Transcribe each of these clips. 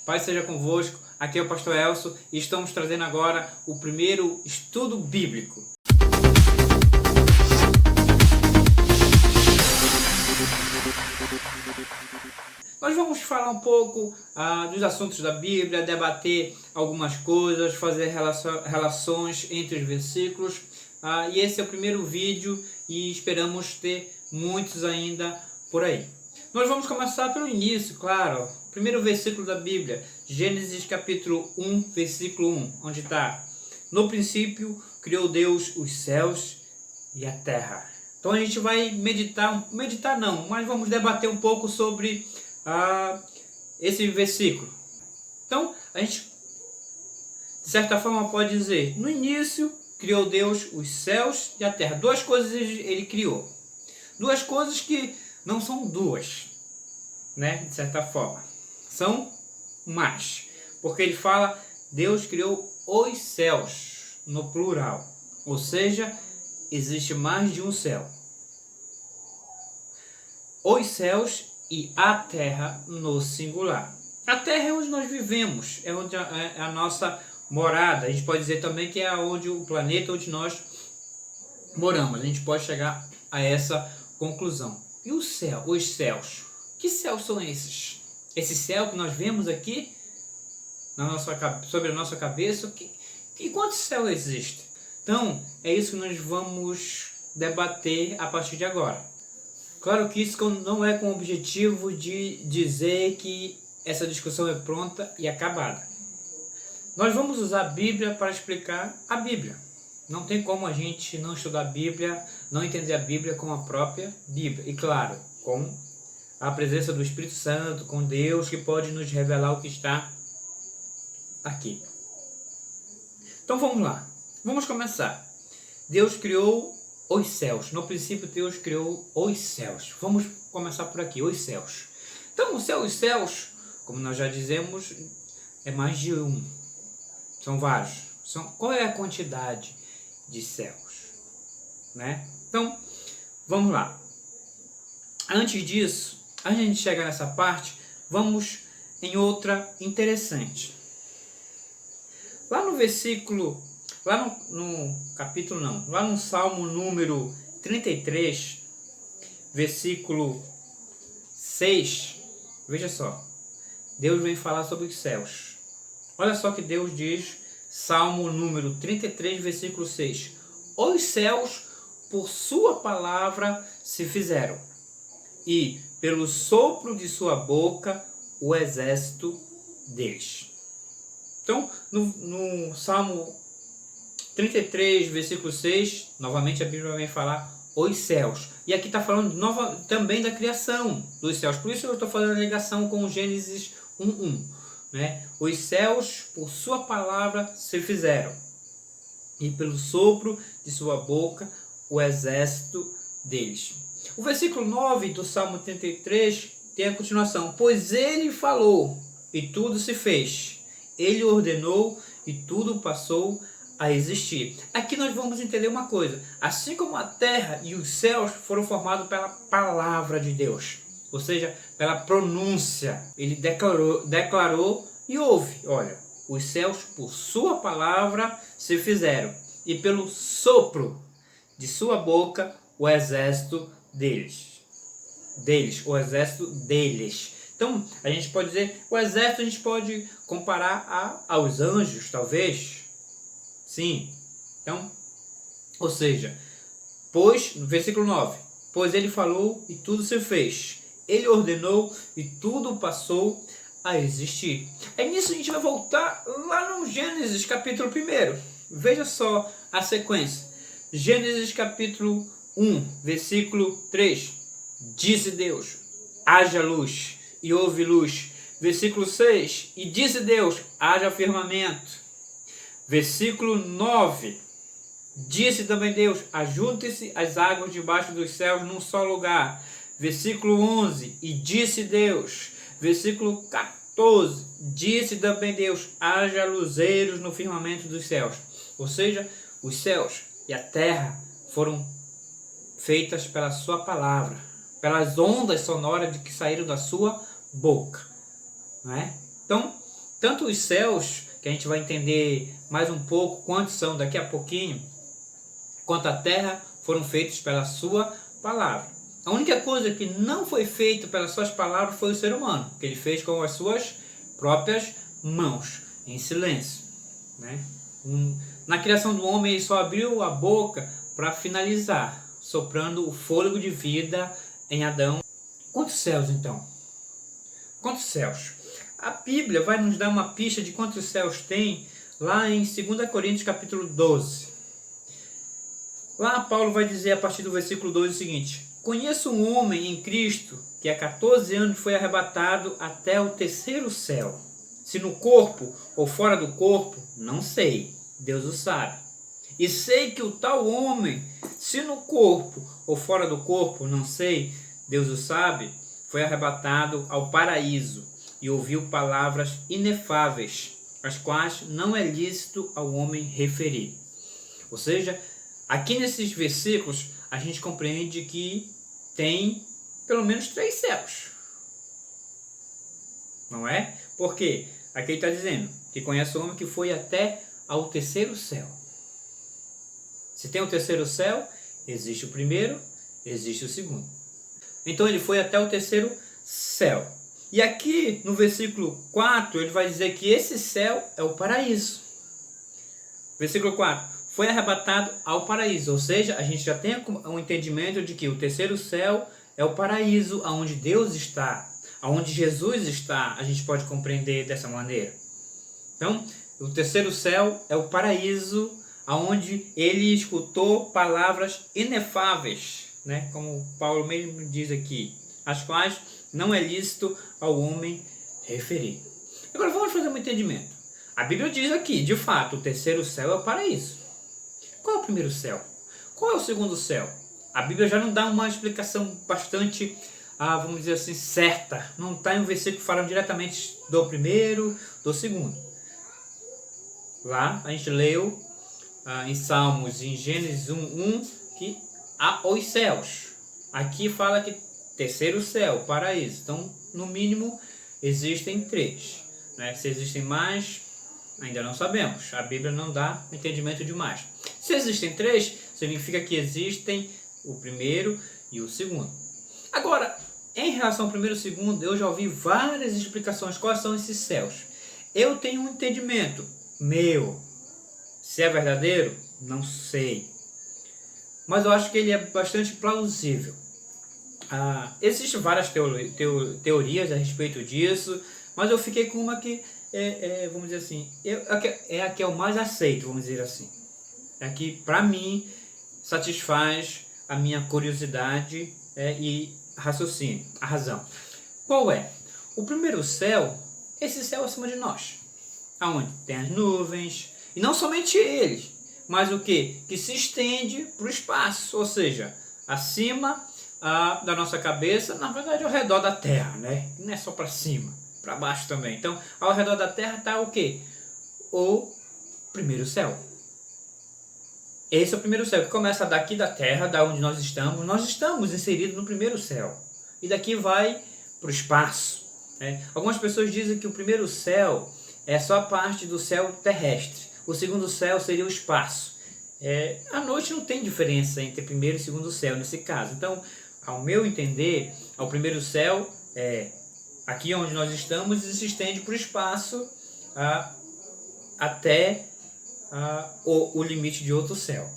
Paz seja convosco, aqui é o pastor Elcio e estamos trazendo agora o primeiro estudo bíblico. Nós vamos falar um pouco dos assuntos da Bíblia, debater algumas coisas, fazer relações entre os versículos. E esse é o primeiro vídeo e esperamos ter muitos ainda por aí. Nós vamos começar pelo início, claro. Primeiro versículo da Bíblia, Gênesis capítulo 1, versículo 1, onde está: no princípio criou Deus os céus e a terra. Então a gente vai meditar não, mas vamos debater um pouco sobre esse versículo. Então a gente, de certa forma, pode dizer: no início criou Deus os céus e a terra. Duas coisas ele criou. Duas coisas que não são duas, né? De certa forma. São mais. Porque ele fala, Deus criou os céus, no plural. Ou seja, existe mais de um céu. Os céus e a terra no singular. A terra é onde nós vivemos, é onde é a nossa morada. A gente pode dizer também que é onde o planeta onde nós moramos. A gente pode chegar a essa conclusão. E o céu, os céus? Que céus são esses? Esse céu que nós vemos aqui sobre a nossa cabeça, e quantos céus existem? Então, é isso que nós vamos debater a partir de agora. Claro que isso não é com o objetivo de dizer que essa discussão é pronta e acabada. Nós vamos usar a Bíblia para explicar a Bíblia. Não tem como a gente não estudar a Bíblia, não entender a Bíblia com a própria Bíblia. E claro, com a presença do Espírito Santo, com Deus, que pode nos revelar o que está aqui. Então vamos lá. Vamos começar. Deus criou os céus. No princípio, Deus criou os céus. Vamos começar por aqui, os céus. Então, os céus, como nós já dizemos, é mais de um. São vários. Qual é a quantidade de céus? Né? Então, vamos lá. Antes disso, a gente chega nessa parte, vamos em outra interessante. Lá no versículo, lá no Salmo número 33, versículo 6, veja só, Deus vem falar sobre os céus. Olha só que Deus diz, Salmo número 33, versículo 6, os céus por sua palavra se fizeram, e pelo sopro de sua boca o exército deles. Então, no Salmo 33, versículo 6, novamente a Bíblia vem falar os céus. E aqui está falando também da criação dos céus. Por isso eu estou fazendo a ligação com Gênesis 1:1. Né? Os céus, por sua palavra, se fizeram. E pelo sopro de sua boca, o exército deles. O versículo 9 do Salmo 33 tem a continuação. Pois ele falou e tudo se fez. Ele ordenou e tudo passou a existir. Aqui nós vamos entender uma coisa. Assim como a terra e os céus foram formados pela palavra de Deus. Ou seja, pela pronúncia. Ele declarou e houve. Olha, os céus por sua palavra se fizeram. E pelo sopro de sua boca o exército deles, o exército deles. Então, a gente pode dizer, o exército a gente pode comparar aos anjos, talvez. Sim. Então, ou seja, no versículo 9, pois ele falou e tudo se fez. Ele ordenou e tudo passou a existir. É nisso a gente vai voltar lá no Gênesis capítulo 1. Veja só a sequência. Gênesis capítulo 1, versículo 3. Disse Deus, haja luz, e houve luz. Versículo 6. E disse Deus, haja firmamento. Versículo 9. Disse também Deus, ajunte-se as águas debaixo dos céus num só lugar. Versículo 11. E disse Deus. Versículo 14. Disse também Deus, haja luzeiros no firmamento dos céus. Ou seja, os céus e a terra foram feitas pela sua palavra, pelas ondas sonoras que saíram da sua boca, não é? Então, Tanto os céus, que a gente vai entender mais um pouco quantos são daqui a pouquinho, quanto a terra foram feitos pela sua palavra. A única coisa que não foi feita pelas suas palavras foi o ser humano, que ele fez com as suas próprias mãos, em silêncio, né? Na criação do homem, ele só abriu a boca para finalizar, soprando o fôlego de vida em Adão. Quantos céus, então? Quantos céus? A Bíblia vai nos dar uma pista de quantos céus tem lá em 2 Coríntios capítulo 12. Lá Paulo vai dizer a partir do versículo 12 o seguinte: conheço um homem em Cristo que há 14 anos foi arrebatado até o terceiro céu. Se no corpo ou fora do corpo, não sei, Deus o sabe. E sei que o tal homem, se no corpo ou fora do corpo, não sei, Deus o sabe, foi arrebatado ao paraíso e ouviu palavras inefáveis, as quais não é lícito ao homem referir. Ou seja, aqui nesses versículos a gente compreende que tem pelo menos 3 céus. Não é? Porque aqui ele está dizendo que conhece o homem que foi até ao terceiro céu. Se tem o terceiro céu, existe o primeiro, existe o segundo. Então ele foi até o terceiro céu. E aqui no versículo 4 ele vai dizer que esse céu é o paraíso. Versículo 4. Foi arrebatado ao paraíso. Ou seja, a gente já tem um entendimento de que o terceiro céu é o paraíso, onde Deus está, onde Jesus está. A gente pode compreender dessa maneira. Então, o terceiro céu é o paraíso, onde ele escutou palavras inefáveis, né? Como Paulo mesmo diz aqui, as quais não é lícito ao homem referir. Agora vamos fazer um entendimento. A Bíblia diz aqui, de fato, o terceiro céu é o paraíso. Qual é o primeiro céu? Qual é o segundo céu? A Bíblia já não dá uma explicação bastante, vamos dizer assim, certa. Não está em um versículo falando diretamente do primeiro, do segundo. Lá a gente leu em Salmos, em Gênesis 1:1, que há os céus. Aqui fala que terceiro céu, paraíso. Então, no mínimo, existem 3. Né? Se existem mais, ainda não sabemos. A Bíblia não dá entendimento de mais. Se existem 3, significa que existem o primeiro e o segundo. Agora, em relação ao primeiro e segundo, eu já ouvi várias explicações quais são esses céus. Eu tenho um entendimento meu. Se é verdadeiro, não sei. Mas eu acho que ele é bastante plausível. Existem várias teorias a respeito disso, mas eu fiquei com uma que, vamos dizer assim, é a que eu mais aceito, vamos dizer assim. É a que, para mim, satisfaz a minha curiosidade e raciocínio, a razão. Qual é? O primeiro céu, esse céu acima de nós, aonde tem as nuvens, e não somente ele, mas o que? Que se estende para o espaço, ou seja, acima da nossa cabeça, na verdade ao redor da Terra, né? Não é só para cima, para baixo também. Então, ao redor da Terra está o que? O primeiro céu. Esse é o primeiro céu, que começa daqui da Terra, da onde nós estamos inseridos no primeiro céu. E daqui vai para o espaço. Né? Algumas pessoas dizem que o primeiro céu é só a parte do céu terrestre. O segundo céu seria o espaço. A noite não tem diferença entre primeiro e segundo céu nesse caso. Então, ao meu entender, o primeiro céu é aqui onde nós estamos e se estende para o espaço até o limite de outro céu,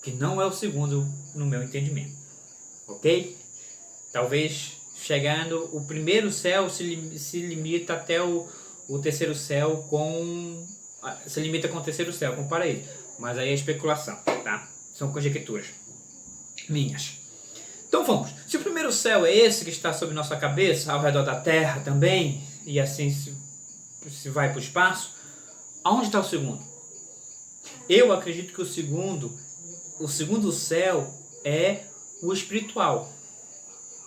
que não é o segundo no meu entendimento. Ok? Talvez chegando, o primeiro céu se limita até o terceiro céu se limita com o terceiro céu, com o paraíso. Mas aí é especulação, tá? São conjecturas minhas. Então vamos. Se o primeiro céu é esse que está sobre nossa cabeça, ao redor da Terra também, e assim se vai para o espaço, aonde está o segundo? Eu acredito que o segundo céu é o espiritual.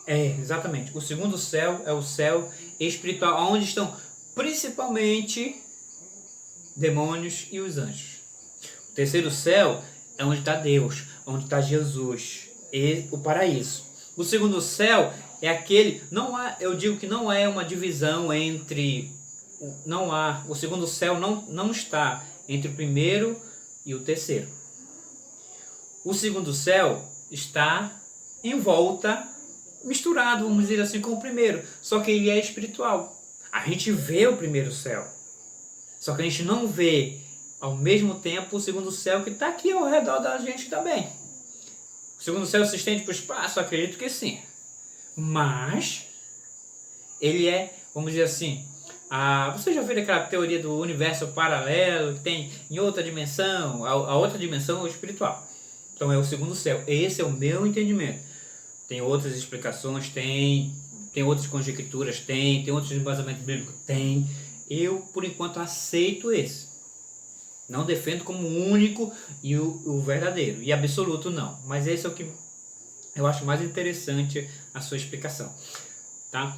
Exatamente. O segundo céu é o céu espiritual, onde estão principalmente demônios e os anjos. O terceiro céu é onde está Deus, onde está Jesus, e o paraíso. O segundo céu é aquele, eu digo que não é uma divisão entre o segundo céu não está entre o primeiro e o terceiro. O segundo céu está em volta, misturado, vamos dizer assim, com o primeiro, só que ele é espiritual. A gente vê o primeiro céu, só que a gente não vê ao mesmo tempo o segundo céu que está aqui ao redor da gente também. O segundo céu se estende para o espaço? Acredito que sim. Mas ele é, vamos dizer assim, você já viu aquela teoria do universo paralelo que tem em outra dimensão? A outra dimensão é o espiritual. Então é o segundo céu. Esse é o meu entendimento. Tem outras explicações, tem outras conjecturas, tem outros embasamentos bíblicos, tem. Eu, por enquanto, aceito esse. Não defendo como único e o verdadeiro. E absoluto não. Mas esse é o que eu acho mais interessante a sua explicação. Tá?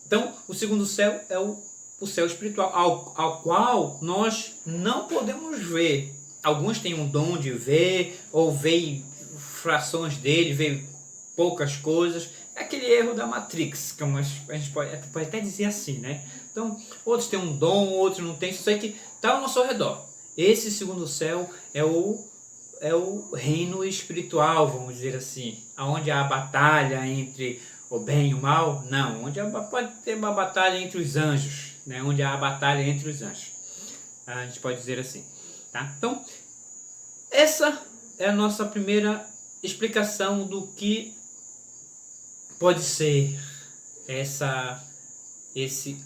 Então, o segundo céu é o céu espiritual, ao qual nós não podemos ver. Alguns têm um dom de ver, ou veem frações dele, veem poucas coisas. É aquele erro da Matrix, que a gente pode até dizer assim, né? Então, outros têm um dom, outros não têm, só que está ao nosso redor. Esse segundo céu é o reino espiritual, vamos dizer assim, onde há a batalha entre o bem e o mal. Não, onde pode ter uma batalha entre os anjos, né? Onde há a batalha entre os anjos, a gente pode dizer assim, tá? Então, essa é a nossa primeira explicação do que pode ser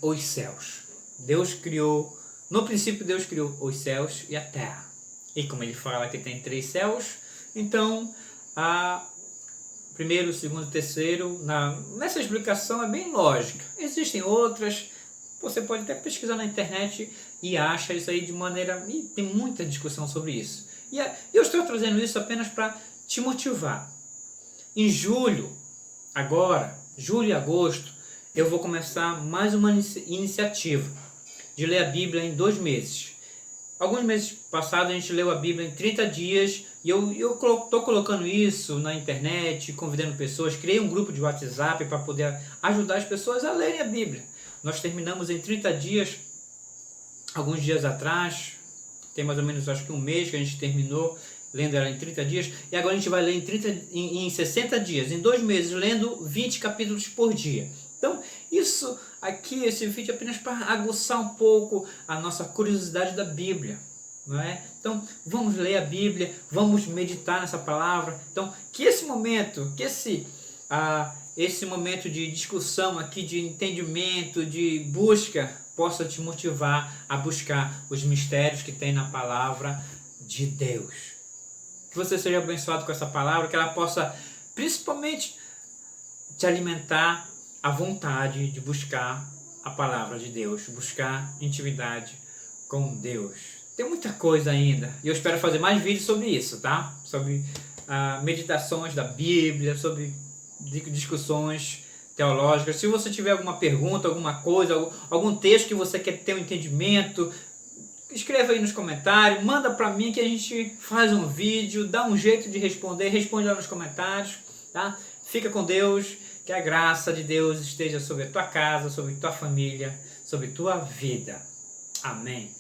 os céus. Deus criou, no princípio Deus criou os céus e a terra. E como ele fala que tem 3 céus, então primeiro, segundo, terceiro, nessa explicação é bem lógica. Existem outras, você pode até pesquisar na internet e acha isso aí de maneira... E tem muita discussão sobre isso. E eu estou trazendo isso apenas para te motivar. Em julho e agosto, eu vou começar mais uma iniciativa de ler a Bíblia em 2 meses. Alguns meses passados a gente leu a Bíblia em 30 dias e eu estou colocando isso na internet, convidando pessoas, criei um grupo de WhatsApp para poder ajudar as pessoas a lerem a Bíblia. Nós terminamos em 30 dias, alguns dias atrás, tem mais ou menos acho que um mês que a gente terminou lendo ela em 30 dias, e agora a gente vai ler em 60 dias, em 2 meses, lendo 20 capítulos por dia. Então, isso aqui, esse vídeo é apenas para aguçar um pouco a nossa curiosidade da Bíblia, não é? Então, vamos ler a Bíblia, vamos meditar nessa palavra. Então, que esse momento, esse momento de discussão aqui, de entendimento, de busca, possa te motivar a buscar os mistérios que tem na palavra de Deus. Que você seja abençoado com essa palavra, que ela possa principalmente te alimentar a vontade de buscar a palavra de Deus, buscar intimidade com Deus. Tem muita coisa ainda e eu espero fazer mais vídeos sobre isso, tá? Sobre meditações da Bíblia, sobre discussões teológicas. Se você tiver alguma pergunta, alguma coisa, algum texto que você quer ter um entendimento, escreva aí nos comentários, manda para mim que a gente faz um vídeo, dá um jeito de responder, responde lá nos comentários, tá? Fica com Deus, que a graça de Deus esteja sobre a tua casa, sobre a tua família, sobre a tua vida. Amém.